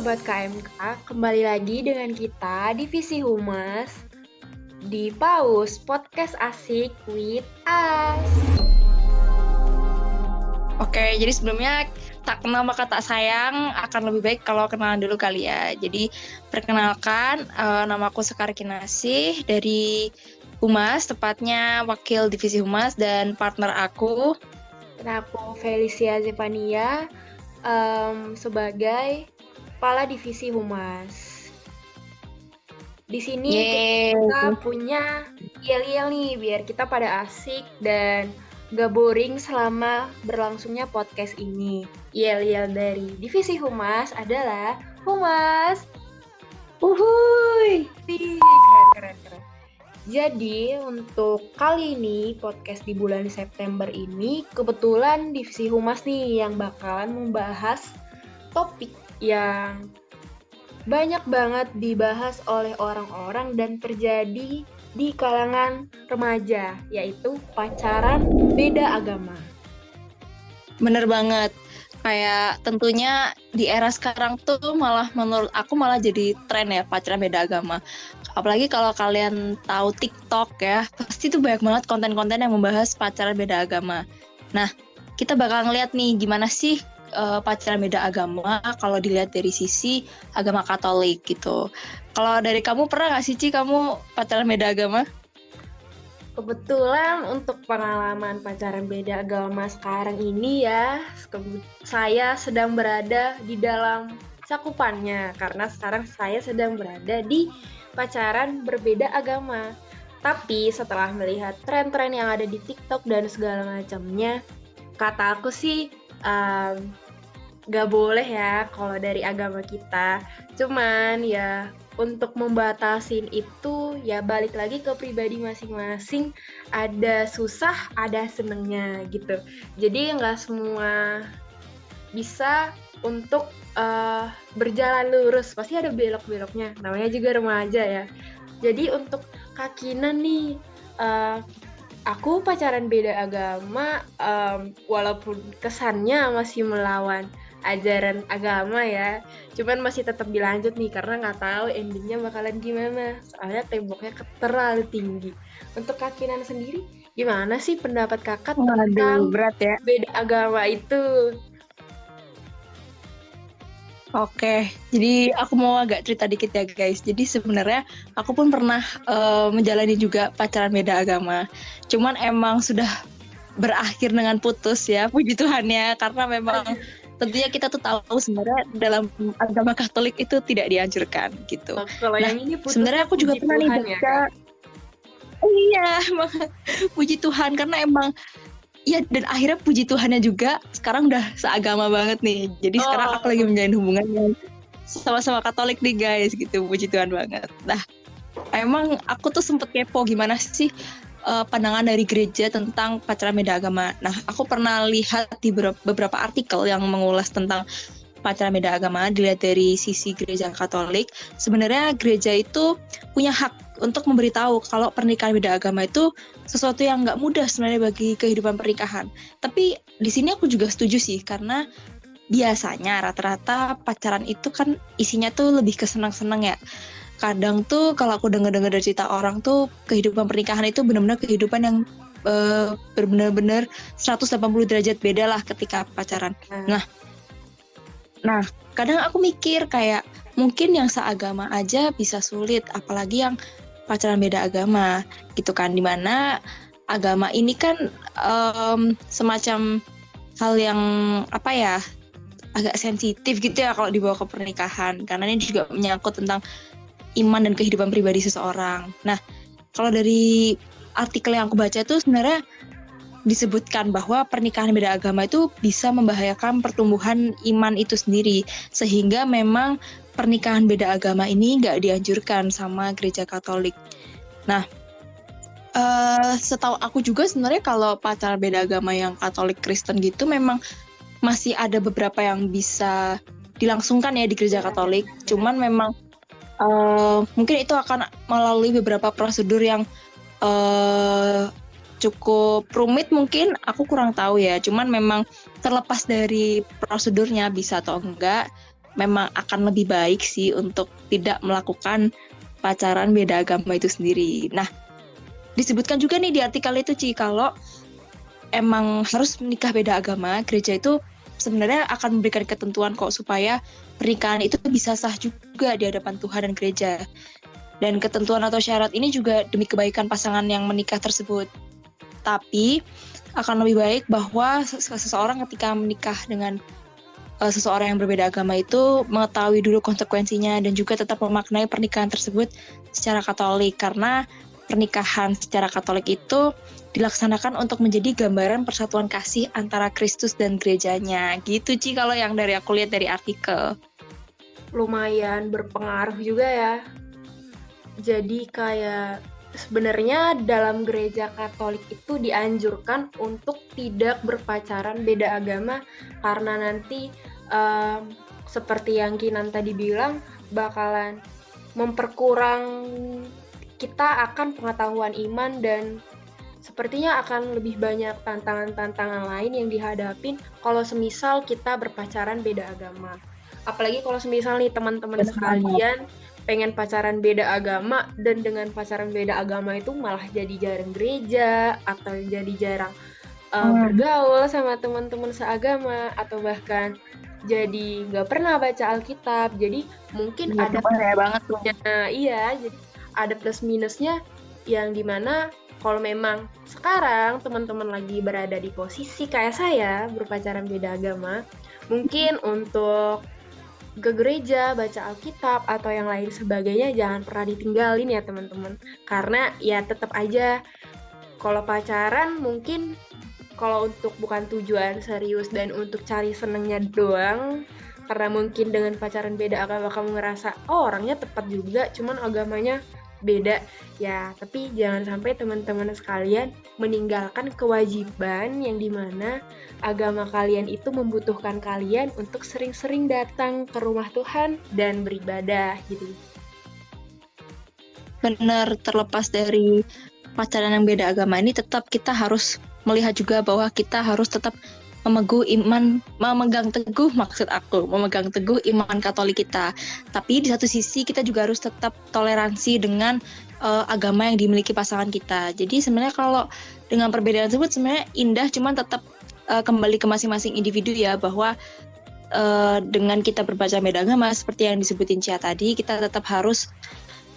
Sobat KMK, kembali lagi dengan kita Divisi Humas di PAUS Podcast Asik with Us. Oke, jadi sebelumnya tak kenal maka tak sayang, akan lebih baik kalau kenalan dulu kali ya. Jadi perkenalkan, nama aku Sekar Kinasih dari Humas, tepatnya Wakil Divisi Humas dan partner aku. Dan aku Felicia Zevania sebagai Kepala Divisi Humas. Di sini kita punya yel-yel nih, biar kita pada asik dan gak boring selama berlangsungnya podcast ini. Yel-yel dari Divisi Humas adalah Humas. Uhuy! Keren. Jadi untuk kali ini podcast di bulan September ini kebetulan Divisi Humas nih yang bakalan membahas topik yang banyak banget dibahas oleh orang-orang dan terjadi di kalangan remaja, yaitu pacaran beda agama. Bener banget. Kayak tentunya di era sekarang tuh malah menurut aku malah jadi tren ya pacaran beda agama. Apalagi kalau kalian tahu TikTok ya, pasti tuh banyak banget konten-konten yang membahas pacaran beda agama. Nah, kita bakal ngeliat nih gimana sih pacaran beda agama kalau dilihat dari sisi agama Katolik gitu. Kalau dari kamu pernah nggak sih Ci kamu pacaran beda agama? Kebetulan untuk pengalaman pacaran beda agama sekarang ini ya, saya sedang berada di dalam cakupannya karena sekarang saya sedang berada di pacaran berbeda agama. Tapi setelah melihat tren-tren yang ada di TikTok dan segala macamnya, kata aku sih gak boleh ya kalau dari agama kita. Cuman ya untuk membatasin itu ya balik lagi ke pribadi masing-masing. Ada susah, ada senengnya gitu. Jadi nggak semua bisa untuk berjalan lurus. Pasti ada belok-beloknya. Namanya juga remaja ya. Jadi untuk kakinan nih, aku pacaran beda agama, walaupun kesannya masih melawan ajaran agama ya, cuman masih tetap dilanjut nih karena nggak tahu endingnya bakalan gimana, soalnya temboknya terlalu tinggi. Untuk kakinan sendiri, gimana sih pendapat kakak tentang berat ya. beda agama itu? Oke, jadi aku mau agak cerita dikit ya guys. Jadi sebenarnya aku pun pernah menjalani juga pacaran beda agama. Cuman emang sudah berakhir dengan putus ya, puji Tuhannya. Karena memang tentunya kita tuh tahu sebenarnya dalam agama Katolik itu tidak dianjurkan gitu. Kalau yang ini sebenarnya aku juga pernah nih baca. Iya, puji Tuhan karena emang ya, dan akhirnya puji Tuhannya juga sekarang udah seagama banget nih. Jadi sekarang aku lagi menjalin hubungan yang sama-sama Katolik nih guys gitu. Puji Tuhan banget. Nah, emang aku tuh sempet kepo gimana sih pandangan dari gereja tentang pacaran beda agama. Nah, aku pernah lihat di beberapa artikel yang mengulas tentang pacaran beda agama dilihat dari sisi gereja Katolik. Sebenarnya gereja itu punya hak untuk memberitahu kalau pernikahan beda agama itu sesuatu yang nggak mudah sebenarnya bagi kehidupan pernikahan. Tapi di sini aku juga setuju sih karena biasanya rata-rata pacaran itu kan isinya tuh lebih ke senang-senang ya. Kadang tuh kalau aku dengar-dengar dari cerita orang tuh kehidupan pernikahan itu benar-benar kehidupan yang benar-benar 180 derajat beda lah ketika pacaran. Nah, kadang aku mikir kayak mungkin yang seagama aja bisa sulit, apalagi yang pacaran beda agama gitu kan, dimana agama ini kan semacam hal yang apa ya, agak sensitif gitu ya kalau dibawa ke pernikahan, karena ini juga menyangkut tentang iman dan kehidupan pribadi seseorang. Nah, kalau dari artikel yang aku baca itu sebenarnya disebutkan bahwa pernikahan beda agama itu bisa membahayakan pertumbuhan iman itu sendiri, sehingga memang pernikahan beda agama ini nggak dianjurkan sama gereja Katolik. Nah, setahu aku juga sebenarnya kalau pacaran beda agama yang Katolik Kristen gitu memang masih ada beberapa yang bisa dilangsungkan ya di gereja Katolik. Cuman memang mungkin itu akan melalui beberapa prosedur yang cukup rumit, mungkin aku kurang tahu ya. Cuman memang terlepas dari prosedurnya bisa atau enggak, memang akan lebih baik sih untuk tidak melakukan pacaran beda agama itu sendiri. Nah, disebutkan juga nih di artikel itu Ci, kalau emang harus menikah beda agama, gereja itu sebenarnya akan memberikan ketentuan kok supaya pernikahan itu bisa sah juga di hadapan Tuhan dan gereja. Dan ketentuan atau syarat ini juga demi kebaikan pasangan yang menikah tersebut. Tapi akan lebih baik bahwa seseorang ketika menikah dengan seseorang yang berbeda agama itu mengetahui dulu konsekuensinya dan juga tetap memaknai pernikahan tersebut secara Katolik, karena pernikahan secara Katolik itu dilaksanakan untuk menjadi gambaran persatuan kasih antara Kristus dan gerejanya. Gitu Ci kalau yang dari aku lihat dari artikel. Lumayan berpengaruh juga ya. Jadi kayak sebenarnya dalam gereja Katolik itu dianjurkan untuk tidak berpacaran beda agama karena nanti seperti yang Kinan tadi bilang bakalan memperkurang kita akan pengetahuan iman dan sepertinya akan lebih banyak tantangan-tantangan lain yang dihadapin kalau semisal kita berpacaran beda agama. Apalagi kalau semisal nih teman-teman sekalian pengen pacaran beda agama dan dengan pacaran beda agama itu malah jadi jarang gereja atau jadi jarang bergaul sama teman-teman seagama atau bahkan jadi nggak pernah baca Alkitab. Jadi mungkin ada banget tuh. Iya, jadi ada plus minusnya yang dimana kalau memang sekarang teman-teman lagi berada di posisi kayak saya berpacaran beda agama, mungkin untuk ke gereja, baca Alkitab, atau yang lain sebagainya jangan pernah ditinggalin ya teman-teman. Karena ya tetap aja kalau pacaran mungkin kalau untuk bukan tujuan serius dan untuk cari senengnya doang, karena mungkin dengan pacaran beda agama kamu ngerasa oh orangnya tepat juga, cuman agamanya beda ya, tapi jangan sampai teman-teman sekalian meninggalkan kewajiban yang dimana agama kalian itu membutuhkan kalian untuk sering-sering datang ke rumah Tuhan dan beribadah gitu. Benar, terlepas dari pacaran yang beda agama ini tetap kita harus melihat juga bahwa kita harus tetap memegang teguh iman Katolik kita. Tapi di satu sisi kita juga harus tetap toleransi dengan agama yang dimiliki pasangan kita. Jadi sebenarnya kalau dengan perbedaan tersebut sebenarnya indah, cuman tetap kembali ke masing-masing individu ya, bahwa dengan kita berpacaran beda agama seperti yang disebutin Cia tadi, kita tetap harus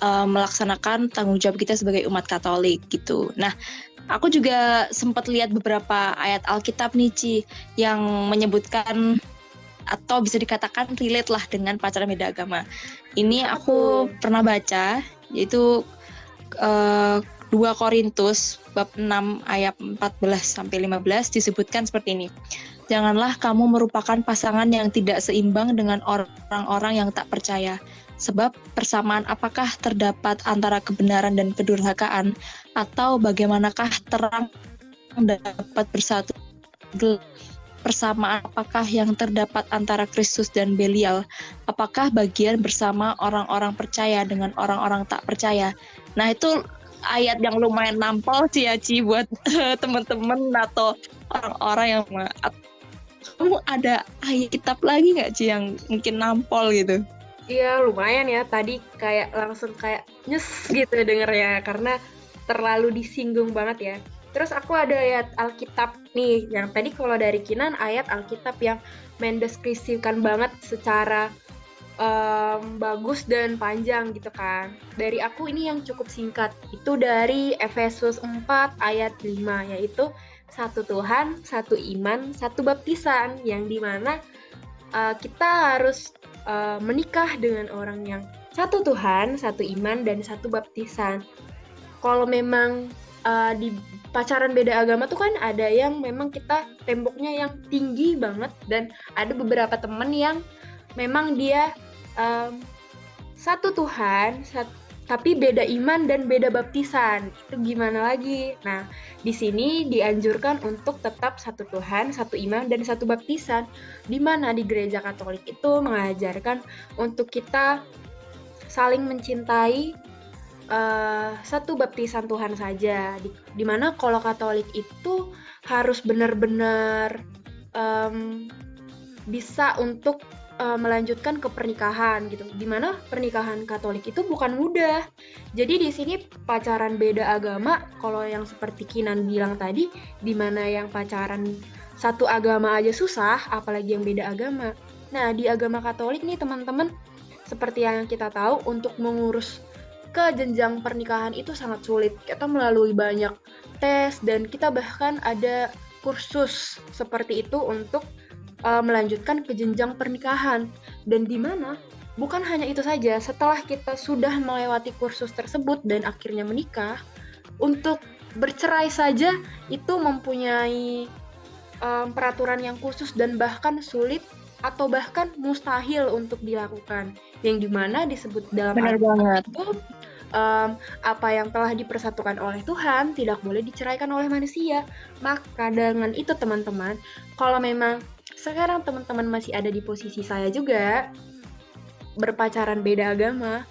melaksanakan tanggung jawab kita sebagai umat Katolik gitu. Nah, aku juga sempat lihat beberapa ayat Alkitab nih Ci yang menyebutkan atau bisa dikatakan relate lah dengan pacaran beda agama. Ini aku pernah baca, yaitu 2 Korintus bab 6 ayat 14-15 disebutkan seperti ini. Janganlah kamu merupakan pasangan yang tidak seimbang dengan orang-orang yang tak percaya. Sebab persamaan apakah terdapat antara kebenaran dan kedurhakaan, atau bagaimanakah terang dapat bersatu? Persamaan apakah yang terdapat antara Kristus dan Belial? Apakah bagian bersama orang-orang percaya dengan orang-orang tak percaya? Nah, itu ayat yang lumayan nampol sih ya Ci buat teman-teman atau orang-orang yang kamu ada ayat kitab lagi nggak Ci yang mungkin nampol gitu? Iya lumayan ya, tadi kayak langsung kayak nyes gitu dengernya karena terlalu disinggung banget ya. Terus aku ada ayat Alkitab nih, yang tadi kalau dari Kinan ayat Alkitab yang mendeskripsikan banget secara bagus dan panjang gitu kan. Dari aku ini yang cukup singkat, itu dari Efesus 4 ayat 5, yaitu satu Tuhan, satu iman, satu baptisan, yang dimana kita harus menikah dengan orang yang satu Tuhan, satu iman, dan satu baptisan. Kalau memang di pacaran beda agama tuh kan ada yang memang kita temboknya yang tinggi banget, dan ada beberapa temen yang memang dia satu Tuhan, tapi beda iman dan beda baptisan. Itu gimana lagi? Nah, di sini dianjurkan untuk tetap satu Tuhan, satu iman, dan satu baptisan. Di mana di gereja Katolik itu mengajarkan untuk kita saling mencintai satu baptisan Tuhan saja. Di mana kalau Katolik itu harus benar-benar bisa untuk melanjutkan ke pernikahan gitu. Dimana pernikahan Katolik itu bukan mudah. Jadi di sini pacaran beda agama, kalau yang seperti Kinan bilang tadi, dimana yang pacaran satu agama aja susah, apalagi yang beda agama. Nah, di agama Katolik nih teman-teman, seperti yang kita tahu, untuk mengurus ke jenjang pernikahan itu sangat sulit. Kita melalui banyak tes dan kita bahkan ada kursus seperti itu untuk melanjutkan ke jenjang pernikahan. Dan di mana bukan hanya itu saja, setelah kita sudah melewati kursus tersebut dan akhirnya menikah, untuk bercerai saja itu mempunyai peraturan yang khusus dan bahkan sulit atau bahkan mustahil untuk dilakukan. Yang dimana disebut dalam Benar banget. itu apa yang telah dipersatukan oleh Tuhan tidak boleh diceraikan oleh manusia. Maka dengan itu teman-teman, kalau memang sekarang teman-teman masih ada di posisi saya juga, berpacaran beda agama,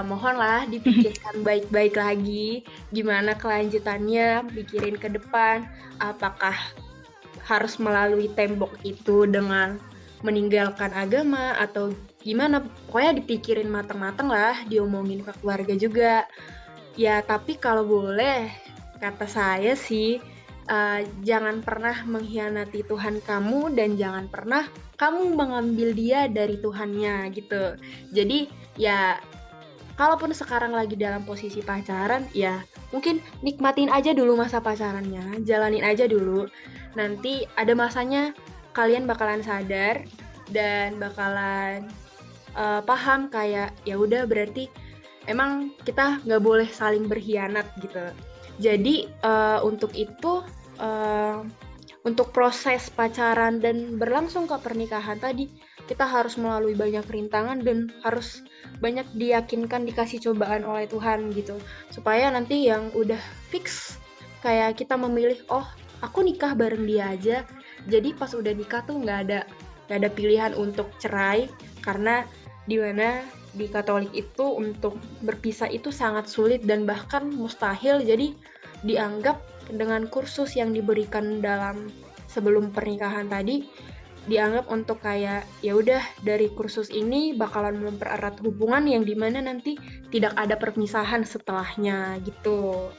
mohonlah dipikirkan baik-baik lagi, gimana kelanjutannya, pikirin ke depan, apakah harus melalui tembok itu dengan meninggalkan agama atau gimana, pokoknya dipikirin matang-matang lah, diomongin ke keluarga juga. Ya, tapi kalau boleh, kata saya sih, jangan pernah mengkhianati Tuhan kamu dan jangan pernah kamu mengambil dia dari Tuhannya gitu. Jadi ya kalaupun sekarang lagi dalam posisi pacaran, ya mungkin nikmatin aja dulu masa pacarannya, jalanin aja dulu. Nanti ada masanya kalian bakalan sadar dan bakalan paham kayak ya udah berarti emang kita nggak boleh saling berkhianat gitu. Jadi untuk itu, untuk proses pacaran dan berlangsung ke pernikahan tadi, kita harus melalui banyak rintangan dan harus banyak diyakinkan, dikasih cobaan oleh Tuhan gitu. Supaya nanti yang udah fix, kayak kita memilih, oh aku nikah bareng dia aja. Jadi pas udah nikah tuh nggak ada pilihan untuk cerai, karena dimana di Katolik itu untuk berpisah itu sangat sulit dan bahkan mustahil. Jadi dianggap dengan kursus yang diberikan dalam sebelum pernikahan tadi, dianggap untuk kayak ya udah dari kursus ini bakalan mempererat hubungan yang dimana nanti tidak ada perpisahan setelahnya gitu.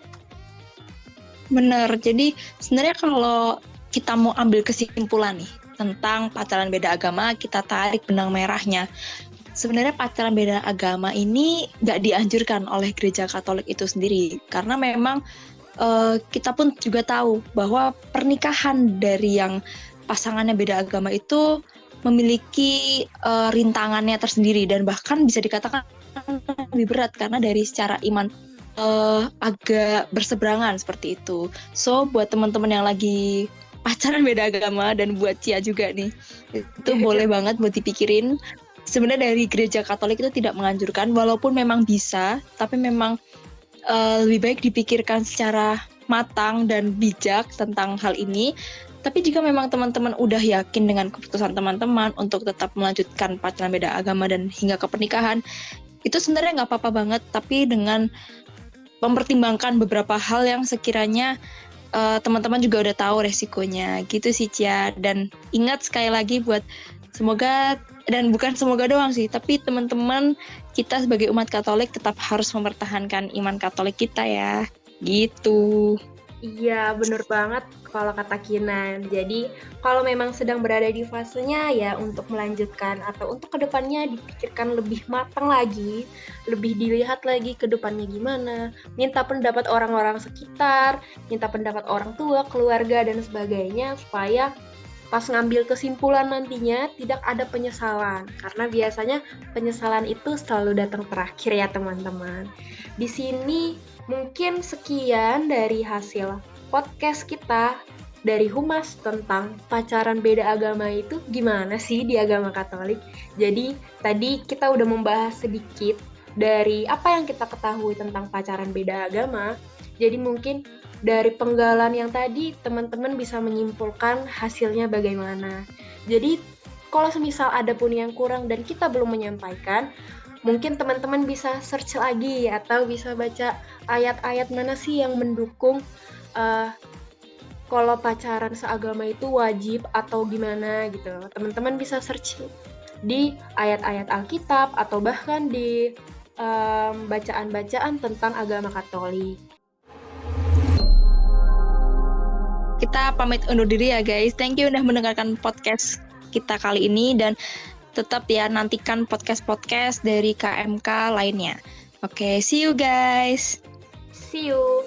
Bener, jadi sebenarnya kalau kita mau ambil kesimpulan nih tentang pacaran beda agama, kita tarik benang merahnya. Sebenarnya pacaran beda agama ini nggak dianjurkan oleh Gereja Katolik itu sendiri, karena memang kita pun juga tahu bahwa pernikahan dari yang pasangannya beda agama itu memiliki rintangannya tersendiri dan bahkan bisa dikatakan lebih berat karena dari secara iman agak berseberangan seperti itu. So buat teman-teman yang lagi pacaran beda agama dan buat Cia juga nih, itu boleh banget buat dipikirin. Sebenarnya dari Gereja Katolik itu tidak menganjurkan, walaupun memang bisa, tapi memang lebih baik dipikirkan secara matang dan bijak tentang hal ini. Tapi jika memang teman-teman udah yakin dengan keputusan teman-teman untuk tetap melanjutkan pacaran beda agama dan hingga ke pernikahan, itu sebenarnya nggak apa-apa banget, tapi dengan mempertimbangkan beberapa hal yang sekiranya teman-teman juga udah tahu resikonya gitu sih Cia. Dan ingat sekali lagi buat semoga, dan bukan semoga doang sih, tapi teman-teman kita sebagai umat Katolik tetap harus mempertahankan iman Katolik kita ya, gitu. Iya, bener banget kalau kata Kinan. Jadi, kalau memang sedang berada di fasenya ya untuk melanjutkan atau untuk kedepannya dipikirkan lebih matang lagi, lebih dilihat lagi ke depannya gimana, minta pendapat orang-orang sekitar, minta pendapat orang tua, keluarga, dan sebagainya, supaya pas ngambil kesimpulan nantinya tidak ada penyesalan, karena biasanya penyesalan itu selalu datang terakhir ya teman-teman. Di sini mungkin sekian dari hasil podcast kita dari Humas tentang pacaran beda agama itu gimana sih di agama Katolik. Jadi tadi kita udah membahas sedikit dari apa yang kita ketahui tentang pacaran beda agama. Jadi mungkin dari penggalan yang tadi, teman-teman bisa menyimpulkan hasilnya bagaimana. Jadi, kalau semisal ada pun yang kurang dan kita belum menyampaikan, mungkin teman-teman bisa search lagi atau bisa baca ayat-ayat mana sih yang mendukung kalau pacaran seagama itu wajib atau gimana gitu. Teman-teman bisa search di ayat-ayat Alkitab atau bahkan di bacaan-bacaan tentang agama Katolik. Kita pamit undur diri ya guys. Thank you udah mendengarkan podcast kita kali ini dan tetap ya nantikan podcast-podcast dari KMK lainnya. Oke, see you guys. See you.